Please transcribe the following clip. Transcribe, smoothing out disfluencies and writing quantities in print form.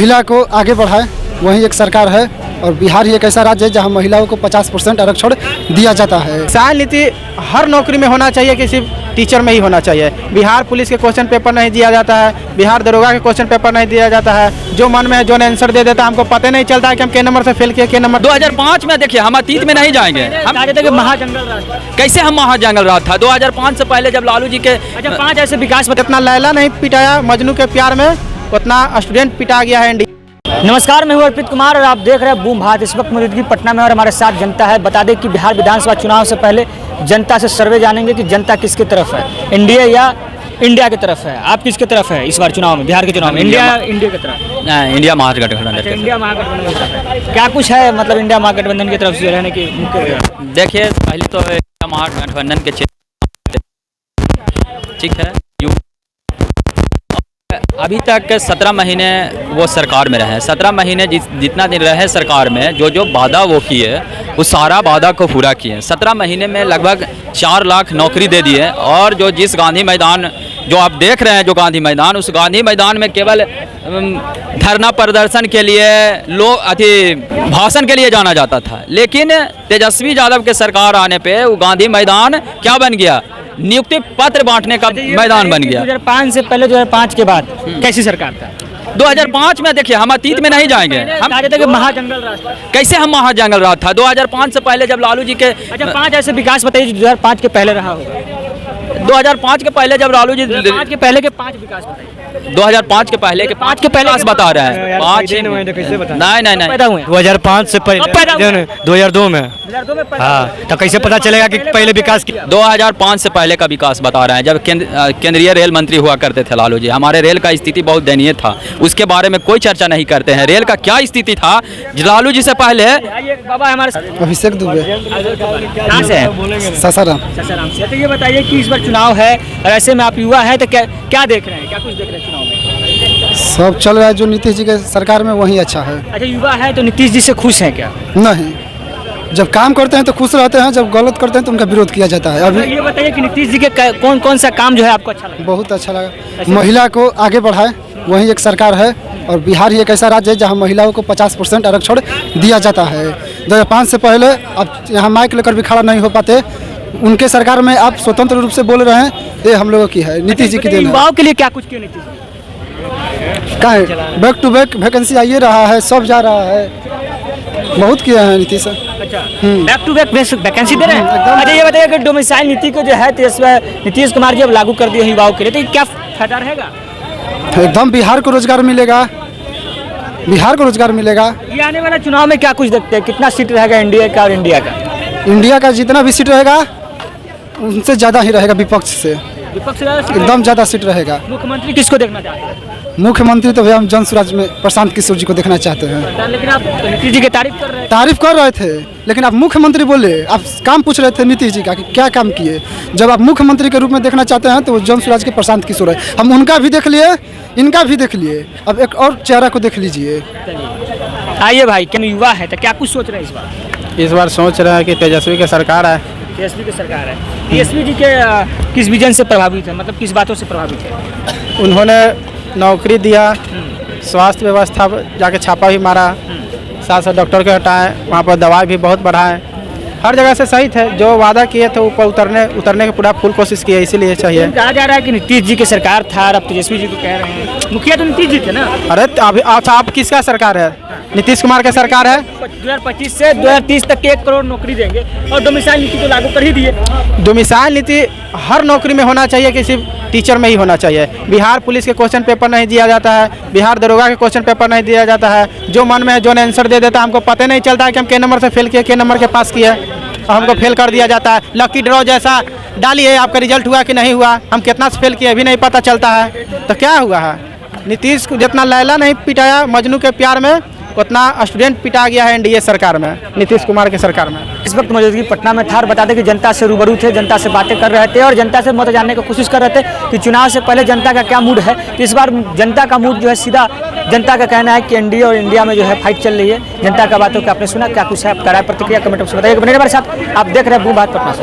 महिला को आगे बढ़ाए, वही एक सरकार है। और बिहार ही एक ऐसा राज्य है जहाँ महिलाओं को 50% आरक्षण दिया जाता है। किसान नीति हर नौकरी में होना चाहिए कि सिर्फ टीचर में ही होना चाहिए। बिहार पुलिस के क्वेश्चन पेपर नहीं दिया जाता है, बिहार दरोगा के क्वेश्चन पेपर नहीं दिया जाता है। जो मन में है जो आंसर दे देता है, हमको पता नहीं चलता है कि हम के नंबर से फेल किए, के नंबर। 2005 में देखिए, हम अतीत में नहीं जाएंगे। हम महाजंगल राज कैसे हम महाजंगल राज था 2005 से पहले, जब लालू जी के अच्छा 5 ऐसे विकास इतना लैला नहीं पिटाया मजनू के प्यार में, उतना स्टूडेंट पिटा गया है इंडिया। नमस्कार, मैं हूं अर्पित कुमार और आप देख रहे हैं बूम भारत। इस वक्त मौजूदगी पटना में और हमारे साथ जनता है। बता दें कि बिहार विधानसभा चुनाव से पहले जनता से सर्वे जानेंगे कि जनता किसकी तरफ है, एनडीए या इंडिया की तरफ है। आप किसकी तरफ है इस बार चुनाव में, बिहार के चुनाव में? इंडिया की तरफ। इंडिया महागठबंधन। इंडिया महागठबंधन की तरफ है। क्या कुछ है मतलब इंडिया महागठबंधन की तरफ से रहने की मुख्य? देखिए, पहले तो इंडिया महागठबंधन के क्षेत्र, ठीक है, अभी तक 17 महीने वो सरकार में रहे। 17 महीने जितना दिन रहे सरकार में, जो वादा वो किए वो सारा वादा को पूरा किए। 17 महीने में लगभग 4 लाख नौकरी दे दिए। और जो जिस गांधी मैदान जो आप देख रहे हैं, जो गांधी मैदान, उस गांधी मैदान में केवल धरना प्रदर्शन के लिए भाषण के लिए जाना जाता था। लेकिन तेजस्वी यादव के सरकार आने पे वो गांधी मैदान क्या बन गया? नियुक्ति पत्र बांटने का मैदान बन गया। 2005 से पहले 2005 के बाद कैसी सरकार था? 2005 में देखिए, हम अतीत में नहीं जाएंगे। हम थे कि महाजंगल राज था। कैसे हम महाजंगल राज था 2005 से पहले, जब लालू जी के अच्छा 5 ऐसे विकास बताइए जो 2005 के पहले रहा होगा। 2005 के पहले जब लालू जी 2005 के पहले के 5 विकास बताइए। 2005 के पहले के 5 के पहले बता रहे हैं। 5 नहीं 2005 से पहले 2002 में। हाँ, तो कैसे पता चलेगा कि पहले विकास किया? 2005 से पहले का विकास बता रहे हैं, जब केंद्रीय रेल मंत्री हुआ करते थे लालू जी। हमारे रेल का स्थिति बहुत दयनीय था, उसके बारे में कोई चर्चा नहीं करते हैं। रेल का क्या स्थिति था लालू जी से पहले? बाबा हमारे अभिषेक दुबे कहाँ से है? सासाराम। तो ये बताइए कि इस बार चुनाव है और ऐसे में आप युवा हैं, तो क्या देख रहे हैं, क्या कुछ देख रहे हैं चुनाव में? सब चल रहा है जो नीतीश जी के सरकार में वही अच्छा है। अच्छा, युवा है तो नीतीश जी से खुश हैं क्या? नहीं, जब काम करते हैं तो खुश रहते हैं, जब गलत करते हैं तो उनका विरोध किया जाता है। अभी ये बताइए कि नीतीश जी के कौन कौन सा काम जो है आपको अच्छा लगा? बहुत अच्छा लगा। महिला को आगे बढ़ाए, वही एक सरकार है। और बिहार ही एक ऐसा राज्य है जहाँ महिलाओं को 50% आरक्षण दिया जाता है। 2005 से पहले अब यहाँ माइक लेकर भी खड़ा नहीं हो पाते। उनके सरकार में आप स्वतंत्र रूप से बोल रहे हैं, ये हम लोगों की है, नीतीश जी की देन है। युवाओं के लिए क्या कुछ किया नीतीश? क्या है, बैक टू बैक वैकेंसी आइए रहा है, सब जा रहा है, बहुत किया है नीतीश। अच्छा, बैक टू बैक वैकेंसी दे रहे हैं। अच्छा, ये बताइए कि डोमिसाइल नीति को जो है नीतीश कुमार जी अब लागू कर दिए युवाओं के लिए, तो क्या फायदा रहेगा? एकदम बिहार को रोजगार मिलेगा, बिहार को रोजगार मिलेगा। ये आने वाला चुनाव में क्या कुछ देखते हैं, कितना सीट रहेगा एनडीए का और इंडिया का? इंडिया का जितना भी सीट रहेगा उनसे ज़्यादा ही रहेगा विपक्ष से। विपक्ष से एकदम ज़्यादा सीट रहेगा। मुख्यमंत्री किसको देखना चाहते हैं? मुख्यमंत्री तो भैया हम जन स्वराज में प्रशांत किशोर जी को देखना चाहते हैं। लेकिन आप नीतीश जी की तारीफ कर रहे थे, लेकिन आप मुख्यमंत्री बोले, आप काम पूछ रहे थे नीतीश जी का कि क्या काम किए। जब आप मुख्यमंत्री के रूप में देखना चाहते हैं तो वो जन स्वराज के प्रशांत किशोर है। हम उनका भी देख लिए, इनका भी देख लिए, अब एक और चेहरा को देख लीजिए। आइए भाई, क्या युवा है तो क्या कुछ सोच रहे हैं इस बार? इस बार सोच रहे हैं कि तेजस्वी की सरकार है। तेजस्वी की सरकार है। तेजस्वी जी के किस विजन से प्रभावित है, मतलब किस बातों से प्रभावित है? उन्होंने नौकरी दिया, स्वास्थ्य व्यवस्था जाके छापा भी मारा, साथ साथ डॉक्टर के हटाए, वहाँ पर दवाई भी बहुत बढ़ाए, हर जगह से सही थे। जो वादा किए थे ऊपर उतरने की पूरा फुल कोशिश की है, इसीलिए चाहिए। कहा जा रहा है कि नीतीश जी की सरकार था और अब तेजस्वी जी को कह रहे हैं। मुखिया तो नीतीश जी थे ना? अरे अभी अच्छा, आप किसका सरकार है? नीतीश कुमार का सरकार है। 2025 से 2030 तक के 1 करोड़ नौकरी देंगे और डोमिसाइल नीति को लागू कर ही दिए। डोमिसाइल नीति हर नौकरी में होना चाहिए कि सिर्फ टीचर में ही होना चाहिए। बिहार पुलिस के क्वेश्चन पेपर नहीं दिया जाता है, बिहार दरोगा के क्वेश्चन पेपर नहीं दिया जाता है। जो मन में है जो आंसर दे देता है, हमको पता नहीं चलता है कि हम के नंबर से फेल किए, के नंबर के पास किए, हमको फेल कर दिया जाता है। लकी ड्रॉ जैसा डालिए, आपका रिजल्ट हुआ कि नहीं हुआ, हम कितना से फेल किए भी नहीं पता चलता है। तो क्या हुआ है? नीतीश को जितना लैला नहीं पिटाया मजनू के प्यार में, उतना स्टूडेंट पिटा गया है एनडीए सरकार में, नीतीश कुमार की सरकार में। इस वक्त मौजूदगी पटना में था और बता दें कि जनता से रूबरू थे, जनता से बातें कर रहे थे और जनता से मत जानने की कोशिश कर रहे थे कि चुनाव से पहले जनता का क्या मूड है। तो इस बार जनता का मूड जो है सीधा जनता का कहना है कि एनडीए और इंडिया में जो है फाइट चल रही है। जनता का बातों का आपने सुना, क्या कुछ है आपका राय प्रतिक्रिया कमेंट बॉक्स में बताइए। मेरे साथ आप देख रहे हैं बूम भारत पटना से।